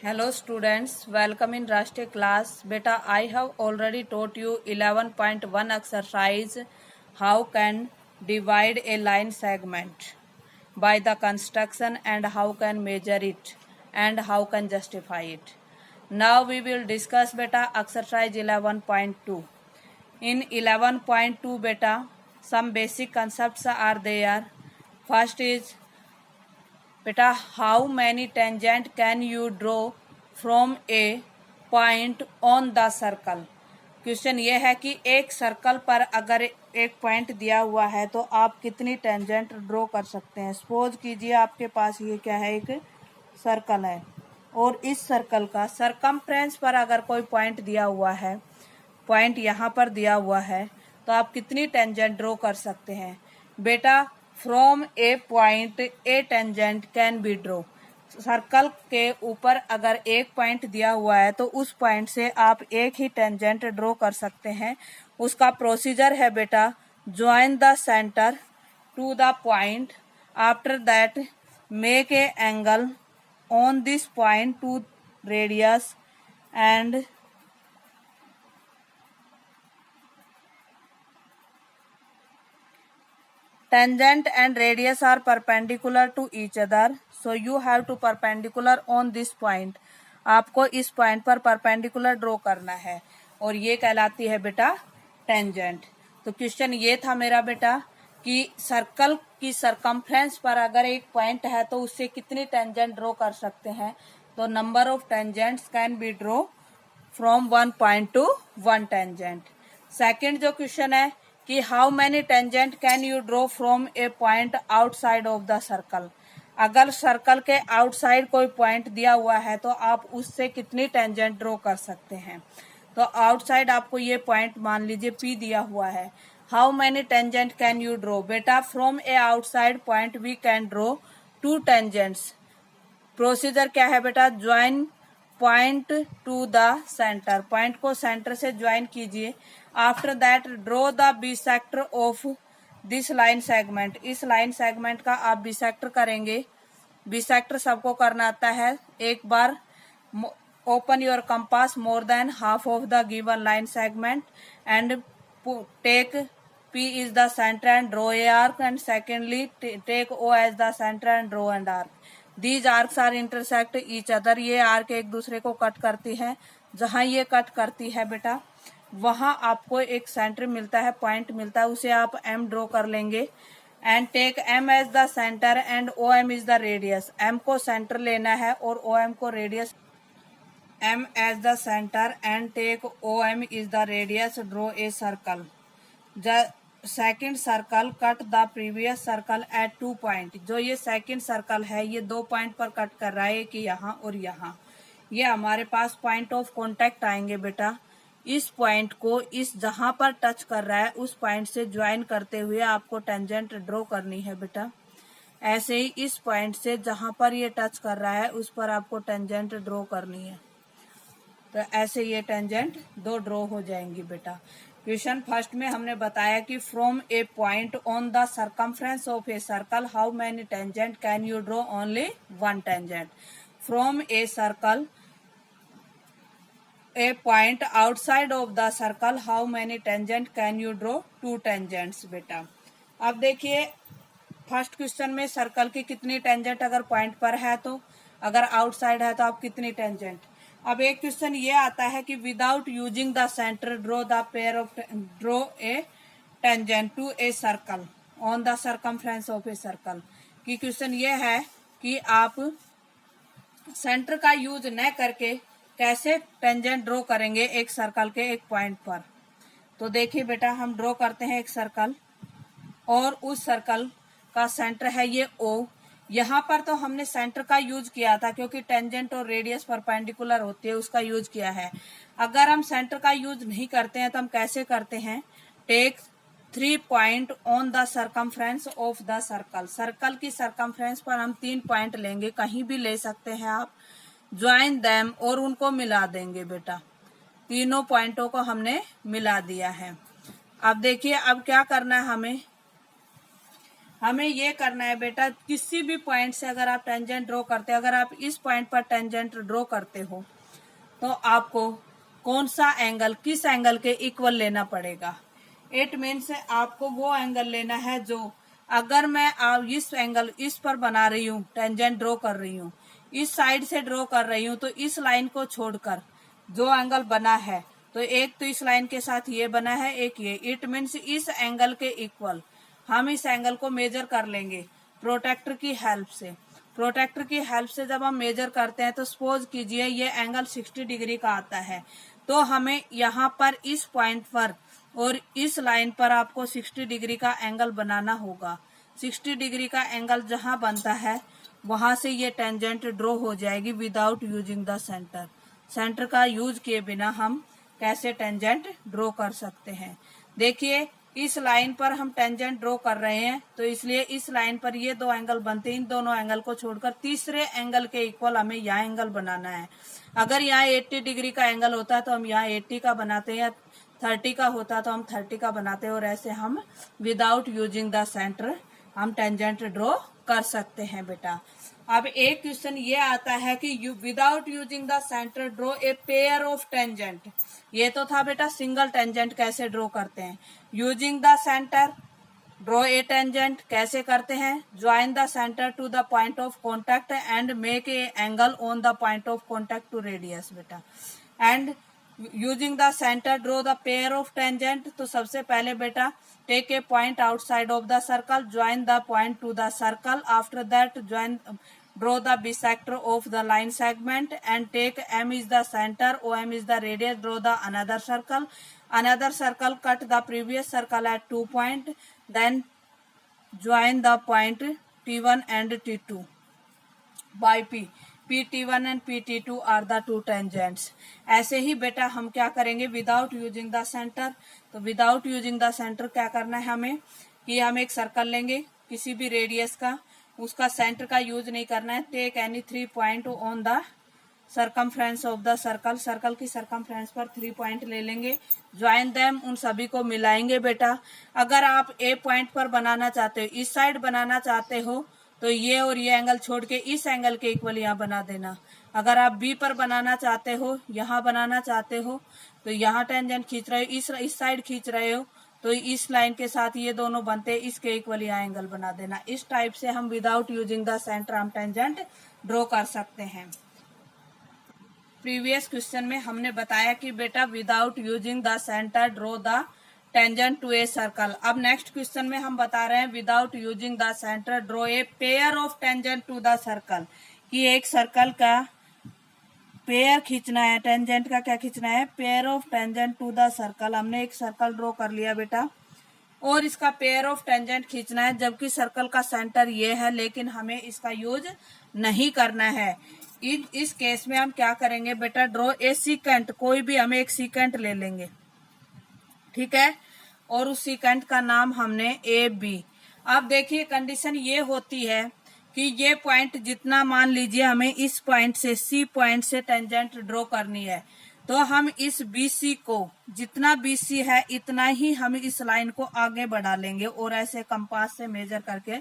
Hello students, welcome in Rashtriya class. Beta, I have already taught you 11.1 exercise how can divide a line segment by the construction and how can measure it and how can justify it. Now we will discuss beta exercise 11.2. In 11.2 beta, some basic concepts are there. First is बेटा how many tangent can you draw from A point on the circle. Question ये है कि एक circle पर अगर एक point दिया हुआ है तो आप कितनी टेंजेंट ड्रॉ कर सकते हैं। सपोज कीजिए आपके पास ये क्या है, एक सर्कल है और इस सर्कल का सरकमफ्रेंस पर अगर कोई पॉइंट दिया हुआ है, पॉइंट यहाँ पर दिया हुआ है, तो आप कितनी टेंजेंट ड्रॉ कर सकते हैं। बेटा from A point A tangent can be draw. Circle के ऊपर अगर एक पॉइंट दिया हुआ है तो उस पॉइंट से आप एक ही टेंजेंट ड्रॉ कर सकते हैं। उसका प्रोसीजर है बेटा, join the centre to the point, after that make a angle on this point to radius and tangent and radius are perpendicular to each other, so you have to perpendicular on this point. आपको इस point पर perpendicular draw करना है और ये कहलाती है बेटा टेंजेंट। तो क्वेश्चन ये था मेरा बेटा कि सर्कल की सरकमफ्रेंस पर अगर एक पॉइंट है तो उससे कितनी टेंजेंट ड्रॉ कर सकते हैं। तो number of tangents can be draw from one point two one tangent. Second जो क्वेश्चन है कि how many tangent can you draw from A point outside of the circle. अगर सर्कल के आउटसाइड कोई पॉइंट दिया हुआ है तो आप उससे कितनी टेंजेंट ड्रॉ कर सकते हैं। तो आउटसाइड आपको ये पॉइंट मान लीजिए P दिया हुआ है। How many tangent can you draw. बेटा from a outside point we can draw two tangents. Procedure क्या है बेटा, join point to the centre, point को सेंटर से ज्वाइन कीजिए। After that draw the bisector of this line segment. इस line segment का आप बिसेक्टर करेंगे। बिसेक्टर सबको करना आता है। एक बार open your compass more than half of the given line segment and take P is the center and draw a arc, and secondly take O as the center and draw an arc. These arcs are intersect each other. ये arc एक दूसरे को cut करती है। जहां ये cut करती है बेटा वहां आपको एक सेंटर मिलता है, पॉइंट मिलता है, उसे आप M ड्रॉ कर लेंगे। And take M as the centre and OM is the radius. M को सेंटर लेना है और OM को radius. M as the centre and take OM is the radius, draw a circle. Second circle cut the previous circle at 2 point. जो ये second circle है ये 2 point पर कट कर रहा है कि यहाँ और यहाँ। ये हमारे पास पॉइंट ऑफ कांटेक्ट आएंगे बेटा। इस पॉइंट को इस जहां पर टच कर रहा है उस पॉइंट से ज्वाइन करते हुए आपको टेंजेंट ड्रॉ करनी है बेटा। ऐसे ही इस पॉइंट से जहां पर ये टच कर रहा है उस पर आपको टेंजेंट ड्रॉ करनी है। तो ऐसे ये टेंजेंट दो ड्रॉ हो जाएंगी बेटा। क्वेश्चन फर्स्ट में हमने बताया कि from A point on the circumference of a circle how many tangent can you draw, only one tangent. From a circle A point outside of the circle how many tangent can you draw, two tangents बेटा। अब देखिए first question में circle की कितनी tangent अगर point पर है तो, अगर आउटसाइड है तो आप कितनी टेंजेंट। अब एक क्वेश्चन ये आता है कि without using the centre draw the pair of draw a tangent to a circle on the circumference of a circle. की क्वेश्चन ये है कि आप सेंटर का यूज न करके कैसे टेंजेंट ड्रॉ करेंगे एक सर्कल के एक पॉइंट पर। तो देखिए बेटा हम ड्रॉ करते हैं एक सर्कल और उस सर्कल का सेंटर है ये O। यहाँ पर तो हमने सेंटर का यूज किया था क्योंकि टेंजेंट और रेडियस परपेंडिकुलर होती है, उसका यूज किया है। अगर हम सेंटर का यूज नहीं करते हैं तो हम कैसे करते हैं, take 3 point on the circumference of the circle. Circle की सरकमफ्रेंस पर हम 3 पॉइंट लेंगे, कहीं भी ले सकते हैं आप। ज्वाइन दैम और उनको मिला देंगे बेटा। तीनों पॉइंटों को हमने मिला दिया है। अब देखिए अब क्या करना है हमें, हमें ये करना है बेटा, किसी भी पॉइंट से अगर आप टेंजेंट ड्रॉ करते हैं, अगर आप इस पॉइंट पर टेंजेंट ड्रॉ करते हो तो आपको कौन सा एंगल, किस एंगल के इक्वल लेना पड़ेगा। इट मीन्स आपको वो एंगल लेना है जो, अगर मैं आप इस एंगल इस पर बना रही हूँ, टेंजेंट ड्रॉ कर रही हूँ, इस साइड से ड्रॉ कर रही हूँ, तो इस लाइन को छोड़कर जो एंगल बना है, तो एक तो इस लाइन के साथ ये बना है, एक ये, इट मीन्स इस एंगल के इक्वल हम इस एंगल को मेजर कर लेंगे प्रोटेक्टर की हेल्प से। प्रोटेक्टर की हेल्प से जब हम मेजर करते हैं तो सपोज कीजिए ये एंगल 60 डिग्री का आता है, तो हमें यहाँ पर इस पॉइंट पर और इस लाइन पर आपको 60 डिग्री का एंगल बनाना होगा। 60 डिग्री का एंगल जहां बनता है वहां से ये टेंजेंट ड्रॉ हो जाएगी without using the centre. Centre का यूज किए बिना हम कैसे टेंजेंट ड्रॉ कर सकते हैं। देखिए इस लाइन पर हम टेंजेंट ड्रॉ कर रहे हैं, तो इसलिए इस लाइन पर ये दो एंगल बनते हैं, इन दोनों एंगल को छोड़कर तीसरे एंगल के इक्वल हमें यहाँ एंगल बनाना है। अगर यहाँ 80 डिग्री का एंगल होता है तो हम यहाँ 80 का बनाते हैं, या 30 का होता तो हम 30 का बनाते हैं, और ऐसे हम विदाउट यूजिंग द सेंटर हम टेंजेंट ड्रॉ कर सकते हैं बेटा। अब एक क्वेश्चन ये आता है कि without using the centre draw a pair of tangent. ये तो था बेटा सिंगल टेंजेंट कैसे ड्रॉ करते हैं। Using the centre draw a tangent कैसे करते हैं, join the centre to the point of contact and make a angle on the point of contact to radius बेटा। And using the centre draw the pair of tangent, तो सबसे पहले बेटा take a point outside of the circle, join the point to the circle, after that join draw the bisector of the line segment and take M is the center, OM is the radius, draw the another circle, cut the previous circle at 2 point, then join the point T1 and T2 by P. PT1 and PT2 are the two tangents। ऐसे ही बेटा हम क्या करेंगे without using the centre. तो without using the centre क्या करना है हमें कि हम एक सर्कल लेंगे किसी भी रेडियस का, उसका सेंटर का यूज नहीं करना है। Take any 3 point on the circumference of the circle, circle की सरकमफ्रेंस पर 3 पॉइंट ले लेंगे, ज्वाइन देम, उन सभी को मिलाएंगे बेटा। अगर आप ए पॉइंट पर बनाना चाहते हो, इस साइड बनाना चाहते हो, तो ये और ये एंगल छोड़ के इस एंगल के इक्वल यहाँ बना देना। अगर आप बी पर बनाना चाहते हो, यहाँ बनाना चाहते हो, तो यहाँ टेंजेंट खींच रहे हो, इस साइड खींच रहे हो, तो इस लाइन के साथ ये दोनों बनते हैं, इसके इक्वल यहाँ एंगल बना देना। इस टाइप से हम विदाउट यूजिंग द सेंटर हम टेंजेंट ड्रॉ कर सकते हैं। प्रीवियस क्वेश्चन में हमने बताया कि बेटा without using the centre draw the tangent to a circle. अब नेक्स्ट क्वेश्चन में हम बता रहे हैं without using the centre draw a pair of tangent to the circle, कि एक सर्कल का पेयर खींचना है, टेंजेंट का क्या खींचना है, pair of tangent to the circle. हमने एक सर्कल ड्रॉ कर लिया बेटा और इसका पेयर ऑफ टेंजेंट खींचना है, जबकि सर्कल का सेंटर ये है, लेकिन हमें इसका यूज नहीं करना है। इस केस में हम क्या करेंगे बेटा, ड्रॉ ए सीकेंट, कोई भी हमें एक सीकेंट ले लेंगे, ठीक है, और उस सीकेंट का नाम हमने ए बी। अब देखिए कंडीशन ये होती है कि ये पॉइंट जितना, मान लीजिए हमें इस पॉइंट से सी पॉइंट से टेंजेंट ड्रॉ करनी है, तो हम इस बीसी को, जितना बीसी है इतना ही हम इस लाइन को आगे बढ़ा लेंगे और ऐसे कंपास से मेजर करके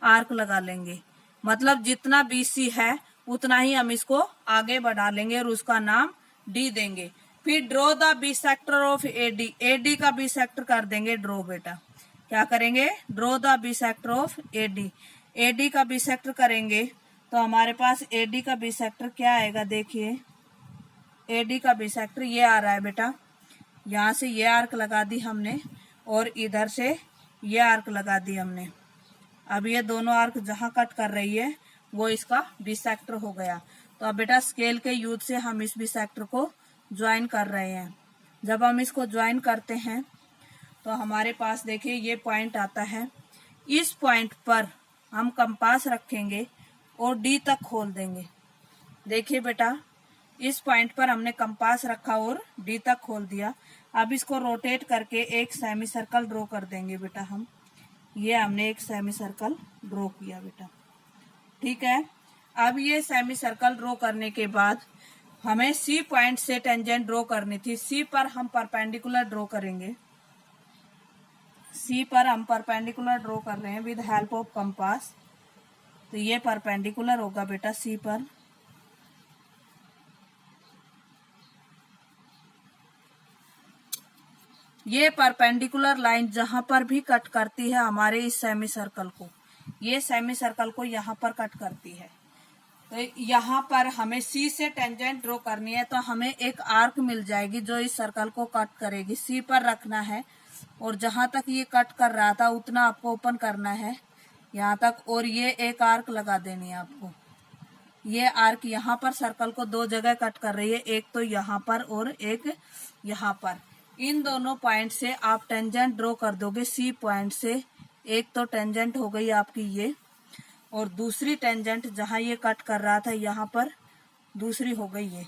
आर्क लगा लेंगे। मतलब जितना बीसी है उतना ही हम इसको आगे बढ़ा लेंगे और उसका नाम डी देंगे। फिर draw the bisector of AD, AD का बिसेक्टर कर देंगे ड्रॉ बेटा। क्या करेंगे, draw the bisector of AD. AD का बिसेक्टर करेंगे तो हमारे पास एडी का बिसेक्टर क्या आएगा, देखिए एडी का बिसेक्टर ये आ रहा है बेटा, यहाँ से ये आर्क लगा दी हमने और इधर से ये आर्क लगा दी हमने। अब ये दोनों आर्क जहां कट कर रही है वो इसका बिसेक्टर हो गया। तो अब बेटा स्केल के यूज से हम इस बिसेक्टर को ज्वाइन कर रहे हैं। जब हम इसको ज्वाइन करते हैं तो हमारे पास देखिए ये पॉइंट आता है, इस पॉइंट पर हम कंपास रखेंगे और डी तक खोल देंगे। देखिए बेटा इस पॉइंट पर हमने कंपास रखा और डी तक खोल दिया। अब इसको रोटेट करके एक सेमी सर्कल ड्रॉ कर देंगे बेटा हम। ये हमने एक सेमी सर्कल ड्रॉ किया बेटा, ठीक है। अब ये सेमी सर्कल ड्रॉ करने के बाद हमें सी पॉइंट से टेंजेंट ड्रॉ करनी थी। सी पर हम परपेंडिकुलर ड्रॉ करेंगे। सी पर हम परपेंडिकुलर ड्रॉ कर रहे हैं विद हेल्प ऑफ कंपास। तो ये परपेंडिकुलर होगा बेटा सी पर। ये परपेंडिकुलर लाइन जहां पर भी कट करती है हमारे इस सेमी सर्कल को, ये सेमी सर्कल को यहाँ पर कट करती है। तो यहाँ पर हमें सी से टेंजेंट ड्रॉ करनी है, तो हमें एक आर्क मिल जाएगी जो इस सर्कल को कट करेगी। सी पर रखना है और जहां तक ये कट कर रहा था उतना आपको ओपन करना है यहाँ तक, और ये एक आर्क लगा देनी है आपको। ये आर्क यहाँ पर सर्कल को दो जगह कट कर रही है, एक तो यहाँ पर और एक यहाँ पर। इन दोनों पॉइंट से आप टेंजेंट ड्रॉ कर दोगे सी पॉइंट से। एक तो टेंजेंट हो गई आपकी ये, और दूसरी टेंजेंट जहां ये कट कर रहा था यहाँ पर दूसरी हो गई ये।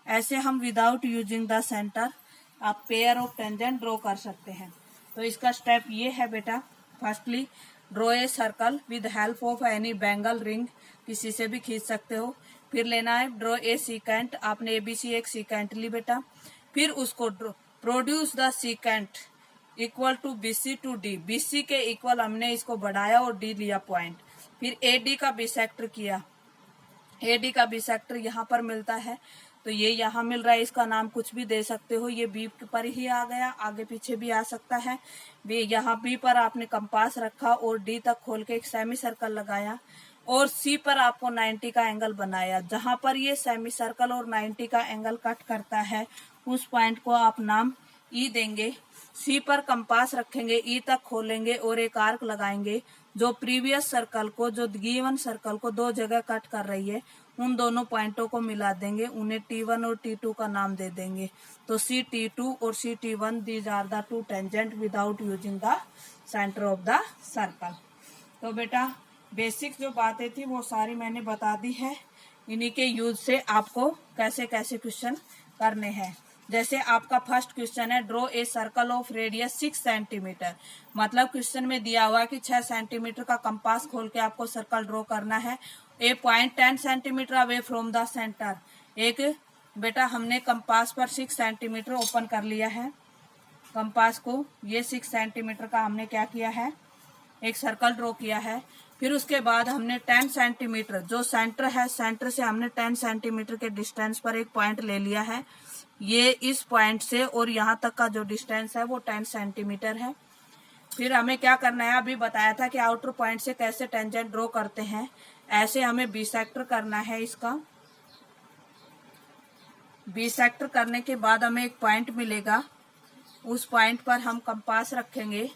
ऐसे हम विदाउट यूजिंग द सेंटर आप पेयर ऑफ टेंजेंट ड्रॉ कर सकते हैं। तो इसका स्टेप ये है बेटा, firstly draw a circle with help of any bangle ring, किसी से भी खींच सकते हो। फिर लेना है ड्रॉ ए सीकेंट, आपने एबीसी एक सीकेंट ली बेटा। फिर उसको produce the secant equal to BC to D, BC के इक्वल हमने इसको बढ़ाया और डी लिया पॉइंट। फिर एडी का बिसेक्टर किया, एडी का बिसेक्टर यहाँ पर मिलता है, तो ये यहाँ मिल रहा है, इसका नाम कुछ भी दे सकते हो। ये बी पर ही आ गया, आगे पीछे भी आ सकता है। यहाँ बी पर आपने कंपास रखा और डी तक खोल के एक सेमी सर्कल लगाया, और सी पर आपको 90 का एंगल बनाया। जहां पर ये सेमी सर्कल और 90 का एंगल कट करता है उस पॉइंट को आप नाम ई देंगे। सी पर कंपास रखेंगे, ई तक खोलेंगे और एक आर्क लगाएंगे जो प्रीवियस सर्कल को, जो गिवन सर्कल को दो जगह कट कर रही है, उन दोनों पॉइंटों को मिला देंगे, उन्हें T1 और T2 का नाम दे देंगे। तो CT2 और CT1 these are the two tangent without using the centre of the circle. तो बेटा बेसिक जो बातें थी वो सारी मैंने बता दी है। इन्हीं के यूज से आपको कैसे कैसे क्वेश्चन करने हैं। जैसे आपका फर्स्ट क्वेश्चन है draw a circle of radius 6 centimetre, मतलब क्वेश्चन में दिया हुआ है कि 6 सेंटीमीटर का कंपास खोल के आपको सर्कल ड्रॉ करना है। A point 10 centimetre away from the centre. एक बेटा हमने कंपास पर 6 सेंटीमीटर ओपन कर लिया है कंपास को, ये 6 सेंटीमीटर का हमने क्या किया है, एक सर्कल ड्रॉ किया है। फिर उसके बाद हमने 10 सेंटीमीटर जो सेंटर है, सेंटर से हमने 10 सेंटीमीटर के डिस्टेंस पर एक पॉइंट ले लिया है। ये इस पॉइंट से और यहाँ तक का जो डिस्टेंस है वो 10 सेंटीमीटर है। फिर हमें क्या करना है, अभी बताया था कि आउटर पॉइंट से कैसे टेंजेंट ड्रॉ करते हैं, ऐसे हमें बिसेक्टर करना है। इसका बिसेक्टर करने के बाद हमें एक पॉइंट मिलेगा, उस पॉइंट पर हम कंपास रखेंगे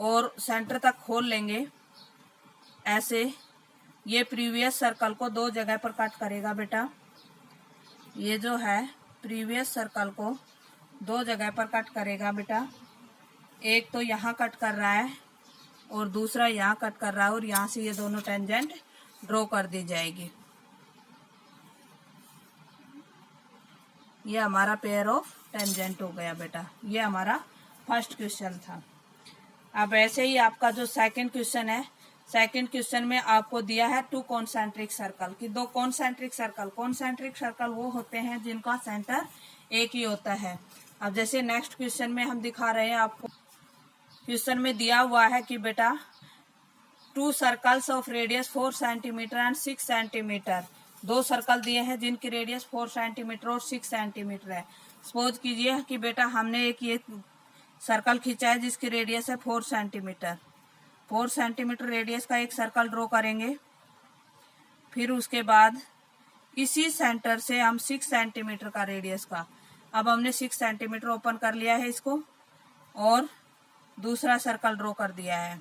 और सेंटर तक खोल लेंगे ऐसे। ये प्रीवियस सर्कल को दो जगह पर कट करेगा बेटा, ये जो है प्रीवियस सर्कल को दो जगह पर कट करेगा बेटा। एक तो यहाँ कट कर रहा है और दूसरा यहाँ कट कर रहा है, और यहाँ से ये दोनों टेंजेंट ड्रॉ कर दी जाएगी। ये हमारा पेयर ऑफ टेंजेंट हो गया बेटा। ये हमारा फर्स्ट क्वेश्चन था। अब ऐसे ही आपका जो सेकंड क्वेश्चन है, सेकंड क्वेश्चन में आपको दिया है टू कॉन्सेंट्रिक सर्कल की दो कॉन्सेंट्रिक सर्कल। कॉन्सेंट्रिक सर्कल वो होते हैं जिनका सेंटर एक ही होता है। अब जैसे नेक्स्ट क्वेश्चन में हम दिखा रहे हैं आपको, क्वेश्चन में दिया हुआ है कि बेटा to circles of radius 4 centimetre and 6 centimetre, दो सर्कल दिए हैं जिनकी रेडियस 4 सेंटीमीटर और 6 सेंटीमीटर है। सपोज कीजिए कि बेटा हमने एक ये सर्कल खींचा है जिसकी रेडियस है 4 सेंटीमीटर। 4 सेंटीमीटर रेडियस का एक सर्कल ड्रॉ करेंगे। फिर उसके बाद इसी सेंटर से हम 6 सेंटीमीटर का रेडियस का, अब हमने 6 सेंटीमीटर ओपन कर लिया है इसको और दूसरा सर्कल ड्रॉ कर दिया है।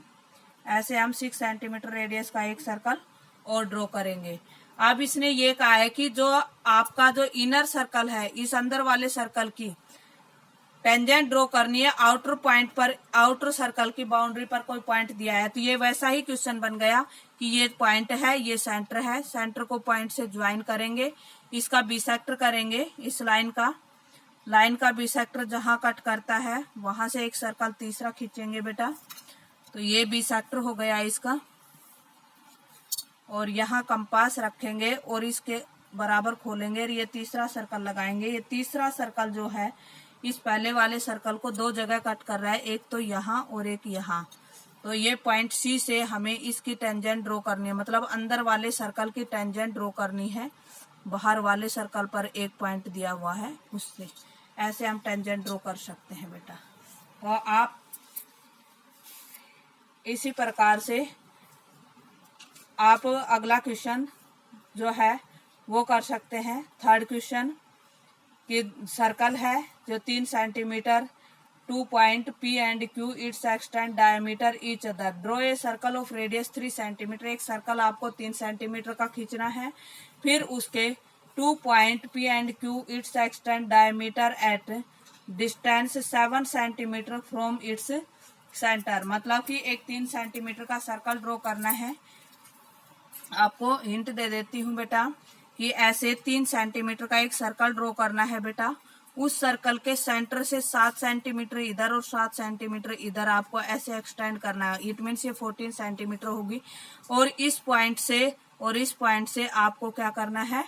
ऐसे हम 6 सेंटीमीटर रेडियस का एक सर्कल और ड्रॉ करेंगे। अब इसने ये कहा है कि जो आपका जो इनर सर्कल है, इस अंदर वाले सर्कल की टेंजेंट ड्रॉ करनी है आउटर पॉइंट पर, आउटर सर्कल की बाउंड्री पर कोई पॉइंट दिया है। तो ये वैसा ही क्वेश्चन बन गया कि ये पॉइंट है, ये सेंटर है, सेंटर को पॉइंट से ज्वाइन करेंगे, इसका बिसेक्टर करेंगे, इस लाइन का बिसेक्टर जहां कट करता है वहां से एक सर्कल तीसरा खींचेंगे बेटा। तो ये बिसेक्टर हो गया इसका, और यहाँ कंपास रखेंगे और इसके बराबर खोलेंगे और ये तीसरा सर्कल लगाएंगे। ये तीसरा सर्कल जो है इस पहले वाले सर्कल को दो जगह कट कर रहा है, एक तो यहाँ और एक यहाँ। तो ये पॉइंट सी से हमें इसकी टेंजेंट ड्रॉ करनी है, मतलब अंदर वाले सर्कल की टेंजेंट ड्रॉ करनी है, बाहर वाले सर्कल पर एक पॉइंट दिया हुआ है उससे। ऐसे हम टेंजेंट ड्रॉ कर सकते हैं बेटा। तो आप इसी प्रकार से आप अगला क्वेश्चन जो है वो कर सकते हैं। थर्ड क्वेश्चन कि सर्कल है जो 3 centimetre, 2 point P and Q, it's extend diameter each other, draw a circle of radius 3 centimetre. एक सर्कल आपको 3 सेंटीमीटर का खींचना है, फिर उसके 2 point P and Q, it's extend diameter at distance 7 centimetre from its centre. मतलब कि एक 3 सेंटीमीटर का सर्कल ड्रॉ करना है। आपको हिंट दे देती हूँ बेटा कि ऐसे 3 सेंटीमीटर का एक सर्कल ड्रॉ करना है बेटा। उस सर्कल के सेंटर से 7 सेंटीमीटर इधर और 7 सेंटीमीटर इधर आपको ऐसे एक्सटेंड करना है। इट मीन्स ये 14 सेंटीमीटर होगी। और इस पॉइंट से आपको क्या करना है,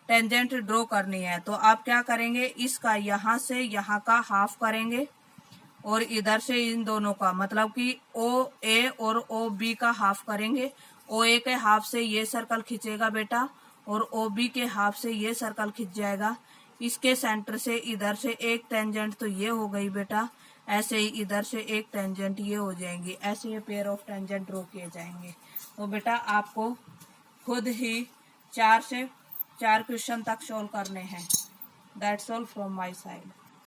टेंजेंट ड्रॉ करनी है। तो आप क्या करेंगे, इसका यहाँ से यहाँ का हाफ करेंगे और इधर से इन दोनों का, मतलब कि OA और OB का हाफ करेंगे। OA के हाफ से ये सर्कल खींचेगा बेटा और OB के हाफ से ये सर्कल खींच जाएगा। इसके सेंटर से इधर से एक टेंजेंट तो ये हो गई बेटा, ऐसे ही इधर से एक टेंजेंट ये हो जाएंगी। ऐसे ये पेयर ऑफ टेंजेंट ड्रॉ किए जाएंगे। तो बेटा आपको खुद ही 4 से 4 क्वेश्चन तक सॉल्व करने हैं। That's all from my side.